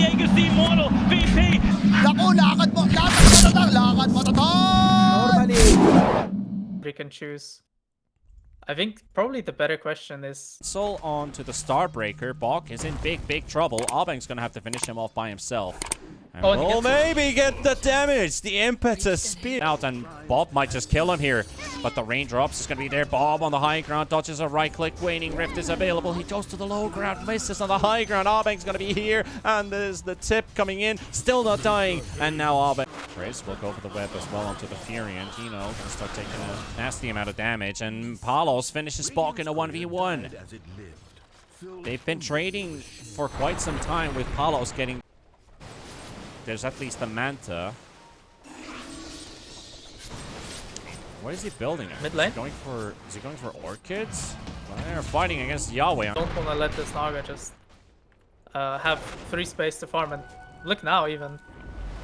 Diego si Immortal, VP. Naku, lakad Normally. We can choose. I think probably the better question is... Soul on to the Starbreaker. Bok is in big trouble. Abeng's gonna have to finish him off by himself. And will maybe get the damage. The impetus speed out, and Bob might just kill him here. But the raindrops is gonna be there. Bob on the high ground dodges a right click. Waning Rift is available. He goes to the low ground, misses on the high ground. Abeng's gonna be here, and there's the tip coming in. Still not dying, and now Abeng. Chris will go for the web as well onto the Fury, and Gino gonna start taking a nasty amount of damage. And Palos finishes Bok in a 1v1. They've been trading for quite some time with Palos getting. There's at least the Manta. What is he building at? Mid lane? Is he going for Orchids? Well, they're fighting against Yahweh. Don't want to let this Naga just have free space to farm, and look now even.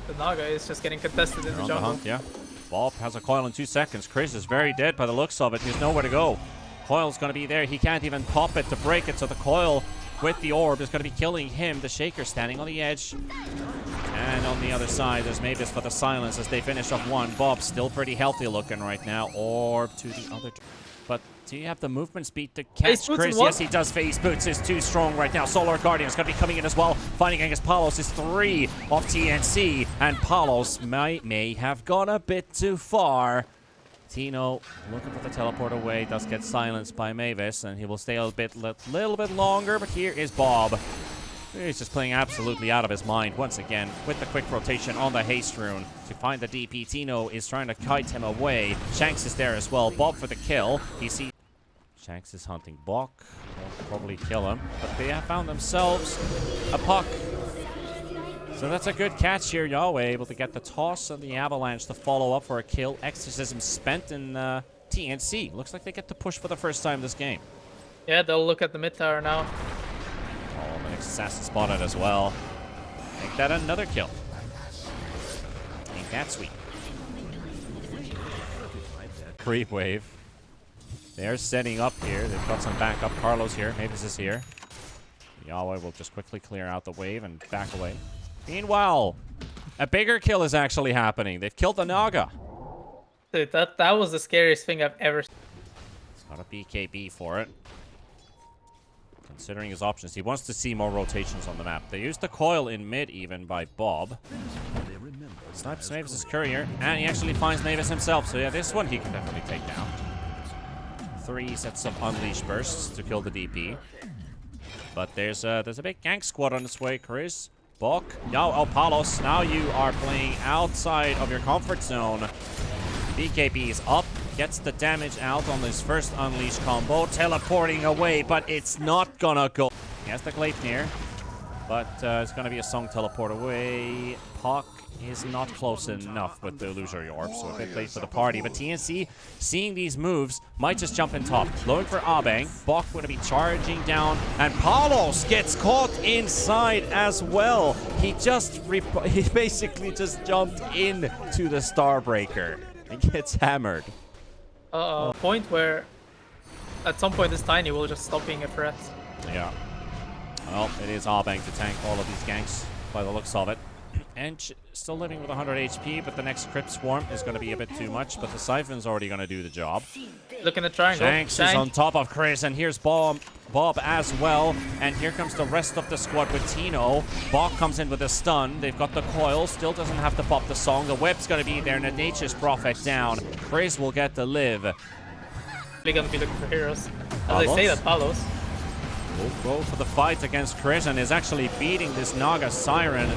The Naga is just getting contested in the jungle. Yeah. Bob has a coil in 2 seconds. Chris is very dead by the looks of it. He's nowhere to go. Coil's going to be there. He can't even pop it to break it, so the coil with the orb is going to be killing him. The Shaker standing on the edge. And on the other side, there's Mavis for the silence as they finish off one. Bob still pretty healthy looking right now. Orb to the other. But do you have the movement speed to catch Chris? Yes, he does. Phase Boots is too strong right now. Solar Guardian is going to be coming in as well. Fighting against Palos is 3 of TNC. And Palos may have gone a bit too far. Tino looking for the teleport away. Does get silenced by Mavis. And he will stay a little bit longer. But here is Bob. He's just playing absolutely out of his mind once again with the quick rotation on the haste rune to find the DP. Tino is trying to kite him away. Shanks is there as well. Bob for the kill. He sees Shanks is hunting Bok. Will probably kill him, but they have found themselves a puck. So that's a good catch here. Yahweh able to get the toss and the avalanche to follow up for a kill. Exorcism spent in TNC. Looks like they get to push for the first time this game. Yeah, they'll look at the mid tower now. Oh, the next assassin spotted as well. Make that another kill. Ain't that sweet. Creep wave. They're setting up here. They've got some backup. Carlos here. Mavis is here. Yahweh will just quickly clear out the wave and back away. Meanwhile, a bigger kill is actually happening. They've killed the Naga. Dude, that was the scariest thing I've ever seen. It's got a BKB for it. Considering his options, he wants to see more rotations on the map. They used the coil in mid even by Bob. Snipes Mavis' courier, and he actually finds Mavis himself. So yeah, this one he can definitely take down. 3 sets of Unleash bursts to kill the DP. But there's a big gank squad on its way, Chris. Bok, Palos, now you are playing outside of your comfort zone. BKB is up, gets the damage out on his first Unleash combo, teleporting away, but it's not gonna go. He has the Gleipnir, but it's gonna be a Song teleport away. Puck is not close enough with the illusory orb, so a bit late for the party. But TNC, seeing these moves, might just jump in top. Looking for Abeng. Bok going to be charging down, and Palos gets caught inside as well. He basically just jumped into the Starbreaker and gets hammered. Point where at some point this Tiny will just stop being a threat. Yeah. Well, it is Abeng to tank all of these ganks by the looks of it. And still living with 100 HP, but the next Crypt Swarm is going to be a bit too much, but the Siphon's already going to do the job. Look in the triangle. Shanks is on top of Chris, and here's Bob as well. And here comes the rest of the squad with Tino. Bok comes in with a stun. They've got the coil, still doesn't have to pop the song. The web's going to be there, and the Nature's Prophet down. Chris will get the live. They're going to be looking for heroes. As they say that, Palos will go for the fight against Chris, and is actually beating this Naga Siren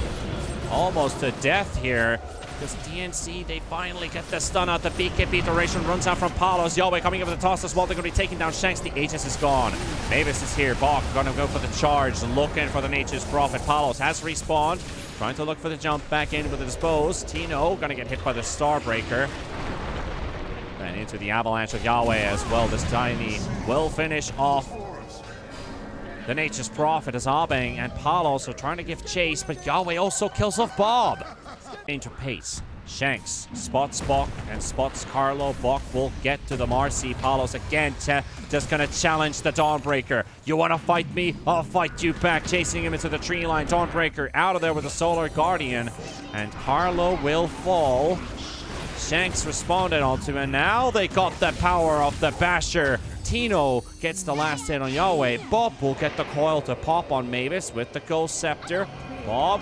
almost to death here. Because TNC, they finally get the stun out. The BKB duration runs out from Palos. Yahweh coming over the toss as well. They're going to be taking down Shanks. The Aegis is gone. Mavis is here. Bok going to go for the charge. Looking for the Nature's Prophet. Palos has respawned. Trying to look for the jump back in with the dispose. Tino going to get hit by the Starbreaker. And into the avalanche of Yahweh as well. This Tiny will finish off the Nature's Prophet as Abeng and Palos are trying to give chase, but Yahweh also kills off Bob. Into pace. Shanks spots Bok and spots Carlo. Bok will get to the Marcy. Palos again just gonna challenge the Dawnbreaker. You wanna fight me? I'll fight you back. Chasing him into the tree line. Dawnbreaker out of there with the Solar Guardian. And Carlo will fall. Shanks responded onto, and now they got the power of the Basher. Tino gets the last hit on Yahweh. Bob will get the coil to pop on Mavis with the Ghost Scepter. Bob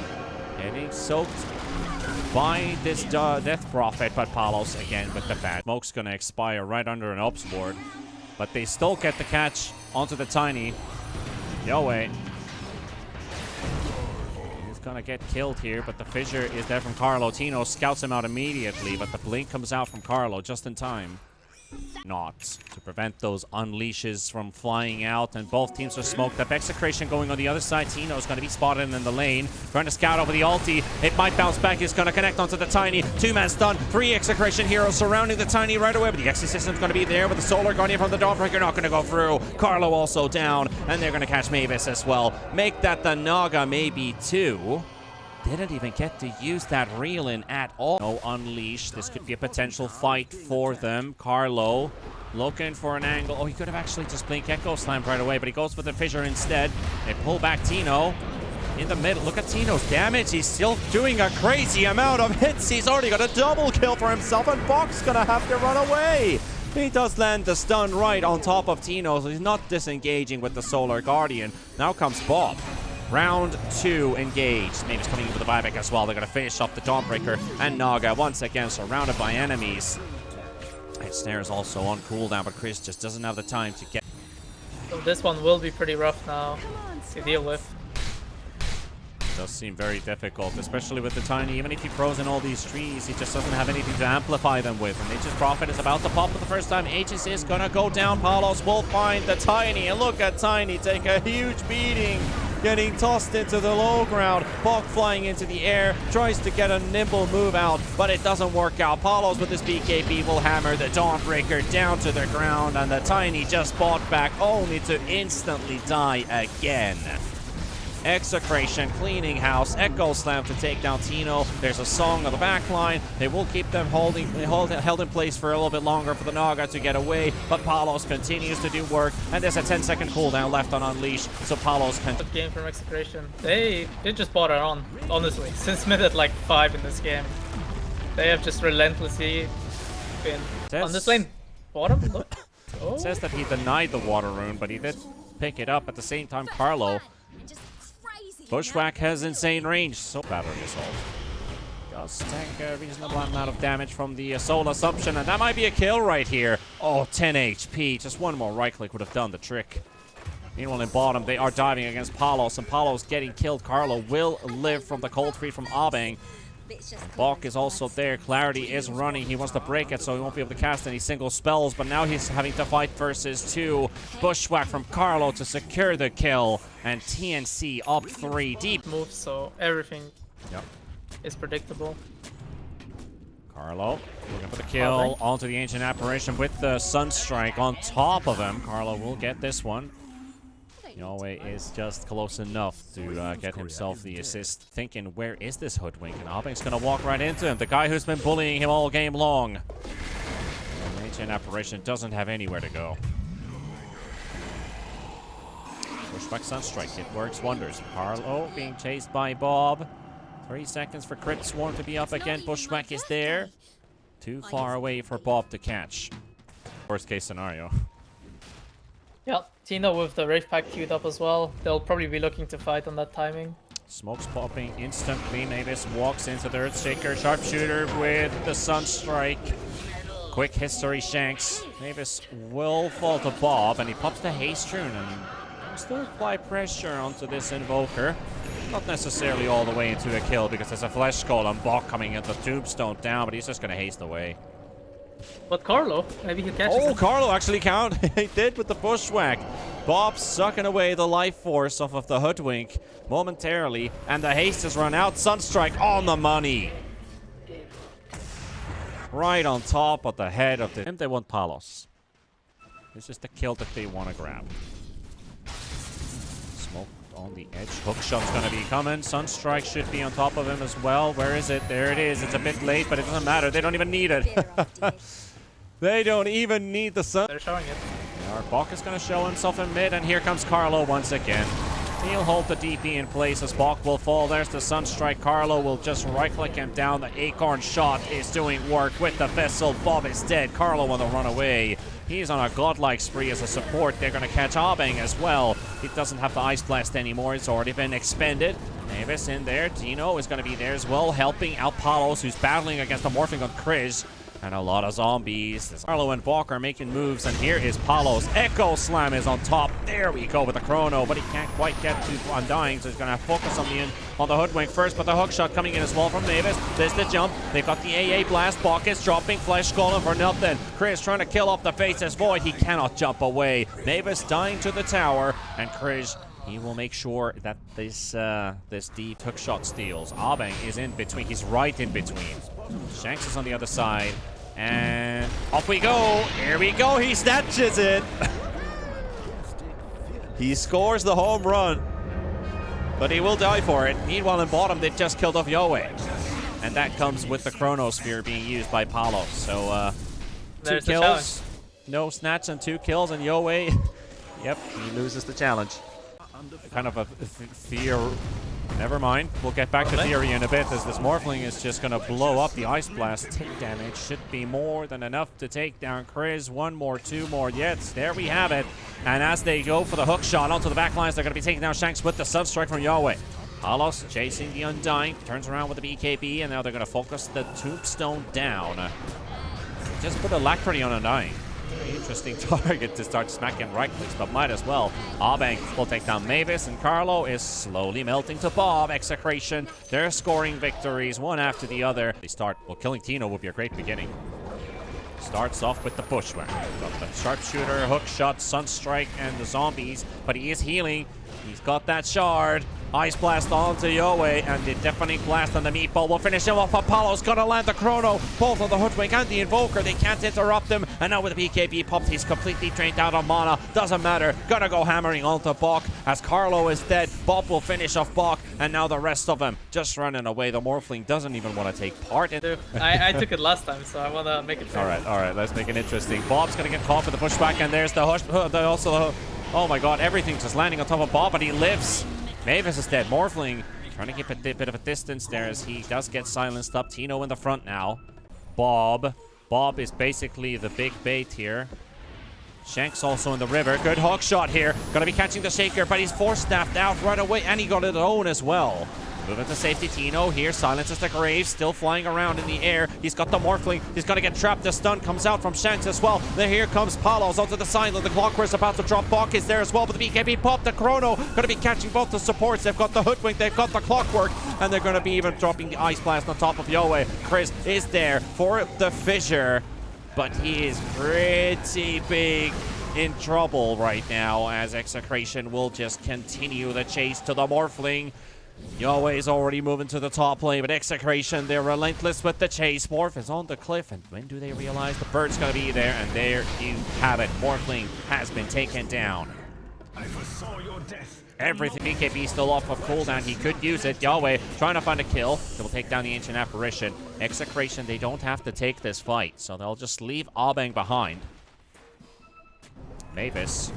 getting soaked by this Death Prophet, but Palos again with the bat. Smoke's gonna expire right under an Ops board, but they still get the catch onto the Tiny. Yahweh. He's gonna get killed here, but the fissure is there from Carlo. Tino scouts him out immediately, but the blink comes out from Carlo just in time. Not to prevent those unleashes from flying out, and both teams are smoked up. Execration going on the other side. Tino's going to be spotted in the lane, trying to scout over the ulti. It might bounce back. He's going to connect onto the Tiny. 2-man stun. 3 Execration heroes surrounding the Tiny right away, but the Exy system's going to be there with the Solar Guardian from the Dawnbreaker. Not going to go through. Carlo also down, and they're going to catch Mavis as well. Make that the Naga maybe 2. Didn't even get to use that reel-in at all. No unleash. This could be a potential fight for them. Carlo looking for an angle. Oh, he could have actually just blink Echo Slammed right away, but he goes with the fissure instead. They pull back Tino in the middle. Look at Tino's damage. He's still doing a crazy amount of hits. He's already got a double kill for himself, and Bok's gonna have to run away. He does land the stun right on top of Tino, so he's not disengaging with the Solar Guardian. Now comes Bob. Round 2 engaged. Mavis coming in with the buyback as well. They're going to finish off the Dawnbreaker, and Naga once again surrounded by enemies. And Snare's also on cooldown, but Chris just doesn't have the time to get. So this one will be pretty rough now to deal with. Does seem very difficult, especially with the Tiny. Even if he throws in all these trees, he just doesn't have anything to amplify them with. And Nature's Prophet is about to pop for the first time. Aegis is going to go down. Palos will find the Tiny, and look at Tiny take a huge beating. Getting tossed into the low ground. Bok flying into the air. Tries to get a nimble move out, but it doesn't work out. Palos with his BKB will hammer the Dawnbreaker down to the ground, and the Tiny just bought back only to instantly die again. Execration cleaning house. Echo Slam to take down Tino. There's a song on the back line. They will keep them held in place for a little bit longer for the Naga to get away, but Palos continues to do work, and there's a 10-second cooldown left on Unleash, so Palos can... Good game from Execration. They just bought it on, honestly. Since mid at like 5 in this game, they have just relentlessly been on this lane. Bottom, look. Oh. It says that he denied the water rune, but he did pick it up. At the same time, Carlo... Bushwhack has insane range, so battery assault does take a reasonable amount of damage from the Soul Assumption, and that might be a kill right here. Oh, 10 HP. Just one more right click would have done the trick. Meanwhile, in bottom, they are diving against Palos, and Palos getting killed. Carlo will live from the cold feed from Abeng. Bok is also there. Clarity is running. He wants to break it, so he won't be able to cast any single spells, but now he's having to fight versus 2. Bushwhack from Carlo to secure the kill, and TNC up 3 deep. Moves, so everything is predictable. Carlo looking for the kill onto the Ancient Apparition with the Sunstrike on top of him. Carlo will get this one. Yahweh is just close enough to get himself the assist. Thinking, where is this hoodwink? And Abeng's going to walk right into him. The guy who's been bullying him all game long. And Ancient Apparition doesn't have anywhere to go. Pushback Sunstrike. It works wonders. Carlo being chased by Bob. 3 seconds for Crit Swarm to be up again. Bushwhack is there. Too far away for Bob to catch. Worst case scenario. Yeah, Tino with the Wraith Pack queued up as well. They'll probably be looking to fight on that timing. Smoke's popping instantly. Mavis walks into the Earthshaker. Sharpshooter with the Sunstrike. Quick history Shanks. Mavis will fall to Bob, and he pops the Haste Rune and still apply pressure onto this Invoker. Not necessarily all the way into a kill because there's a Flesh Skull and Bok coming into Tombstone down, but he's just going to haste away. But Carlo, maybe he catches him. Carlo actually he did with the Bushwhack. Bob sucking away the life force off of the Hoodwink momentarily, and the haste has run out. Sunstrike on the money. Right on top of the head of the... They want Palos. This is the kill that they want to grab. Smoke on the edge. Hookshot's going to be coming. Sunstrike should be on top of him as well. Where is it? There it is. It's a bit late, but it doesn't matter. They don't even need it. They don't even need the sun. They're showing it. Our Bok is going to show himself in mid, and here comes Carlo once again. He'll hold the DP in place as Bok will fall. There's the Sunstrike. Carlo will just right-click him down. The Acorn shot is doing work with the Vessel. Bob is dead. Carlo on the run away. He's on a godlike spree as a support. They're going to catch Abeng as well. He doesn't have the Ice Blast anymore. It's already been expended. Mavis in there. Dino is going to be there as well, helping out Palos, who's battling against the morphing on Chris. And a lot of zombies. Carlo and Bok are making moves, and here is Palos. Echo Slam is on top. There we go with the chrono, but he can't quite get to Undying, so he's going to focus on the Hoodwink first, but the hook shot coming in as well from Mavis. There's the jump. They've got the AA blast. Bok is dropping Flesh Golem for nothing. Chris trying to kill off the Faceless Void. He cannot jump away. Mavis dying to the tower, and Chris, he will make sure that this deep hook shot steals. Abeng is in between. He's right in between. Shanks is on the other side. And off we go. Here we go. He snatches it. He scores the home run. But he will die for it. Meanwhile, in bottom, they've just killed off Yowie. And that comes with the Chronosphere being used by Palos. So, 2 kills. No snatch and 2 kills. And Yowie, yep, he loses the challenge. Kind of a fear. Never mind. We'll get back to theory in a bit, as this Morphling is just going to blow up. The Ice Blast take damage should be more than enough to take down Chris. 1 more, 2 more. Yes, there we have it. And as they go for the hook shot onto the back lines, they're going to be taking down Shanks with the Sunstrike from Yowie. Palos chasing the Undying. Turns around with the BKB, and now they're going to focus the Tombstone down. Just put Alacrity on Undying. Interesting target to start smacking right clicks, but might as well. Abeng will take down Mavis, and Carlo is slowly melting to Bob. Execration, they're scoring victories one after the other. They start, well, killing Tino would be a great beginning. Starts off with the Bushwhack. Got the Sharpshooter, Hook Shot, Sunstrike, and the zombies, but he is healing. He's got that shard. Ice Blast onto Yowie, and the Deafening Blast on the Meatball will finish him off. Apollo's gonna land the Chrono, both on the Hoodwink and the Invoker. They can't interrupt him, and now with the BKB popped, he's completely drained out on mana. Doesn't matter, gonna go hammering onto Bok as Carlo is dead. Bob will finish off Bok, and now the rest of them just running away. The Morphling doesn't even want to take part in. I took it last time, so I want to make it fair. All right, let's make it interesting. Bob's gonna get caught with the Pushback, and there's the oh my god, everything's just landing on top of Bob, but he lives. Mavis is dead. Morphling trying to keep a bit of a distance there as he does get silenced up. Tino in the front now. Bob is basically the big bait here. Shanks also in the river. Good hook shot here. Gonna be catching the Shaker, but he's force-snapped out right away, and he got it own as well. Moving to safety, Tino here silences the Graves, still flying around in the air. He's got the Morphling. He's gonna get trapped. The stun comes out from Shanks as well. Then here comes Palos onto the sideline. The Clockwork's about to drop. Bok is there as well, but the BKB pop. The Chrono gonna be catching both the supports. They've got the Hoodwink, they've got the Clockwork, and they're gonna be even dropping the Ice Blast on top of Yowie. Chris is there for the Fissure, but he is pretty big in trouble right now as Execration will just continue the chase to the Morphling. Yowie already moving to the top lane, but Execration, they're relentless with the chase. Morph is on the cliff, and when do they realize the bird's gonna be there? And there you have it. Morphling has been taken down. I foresaw your death. Everything. BKB still off of cooldown. He could use it. Yowie trying to find a kill. They will take down the Ancient Apparition. Execration, they don't have to take this fight, so they'll just leave Abeng behind. Mavis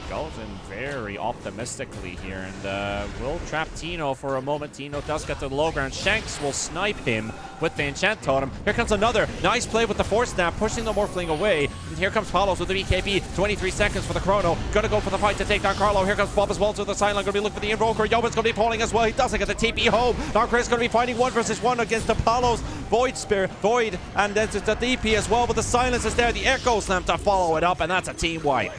goes in very optimistically here, and will trap Tino for a moment. Tino does get to the low ground. Shanks will snipe him with the Enchant Totem. Here comes another nice play with the Force Snap, pushing the Morphling away. And here comes Palos with the BKB. 23 seconds for the Chrono. Gonna go for the fight to take down Carlo. Here comes Bob as well to the sideline. Gonna be looking for the Invoker. Yowi's gonna be pulling as well. He doesn't get the TP home. Now Chris gonna be fighting 1 versus 1 against the Palos. Void, and then the DP as well, but the silence is there. The Echo Slam to follow it up, and that's a team wipe.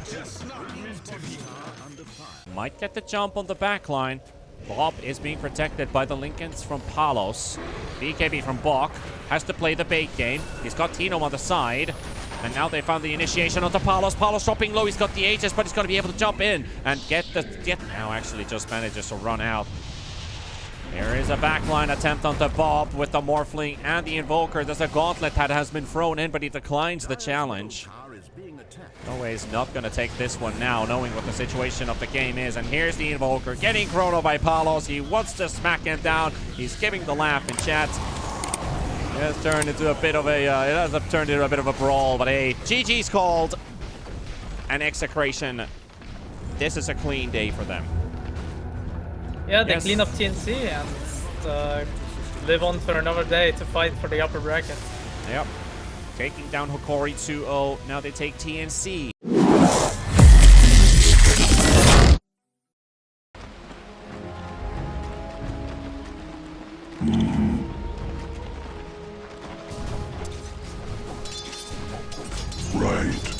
Might get the jump on the back line. Bob is being protected by the Lincolns from Palos. BKB from Bok has to play the bait game. He's got Tino on the side. And now they found the initiation onto Palos. Palos dropping low. He's got the Aegis, but he's going to be able to jump in and now actually just manages to run out. There is a backline attempt onto Bob with the Morphling and the Invoker. There's a gauntlet that has been thrown in, but he declines the challenge. Noe is not going to take this one now, knowing what the situation of the game is. And here's the Invoker getting chrono by Palos. He wants to smack him down. He's giving the laugh in chat. It has turned into a bit of a brawl, but hey, GG's called. And Execration, this is a clean day for them. Yeah, they clean up TNC and live on for another day to fight for the upper bracket. Yep. Taking down Hokori 2-0. Now they take TNC. Right.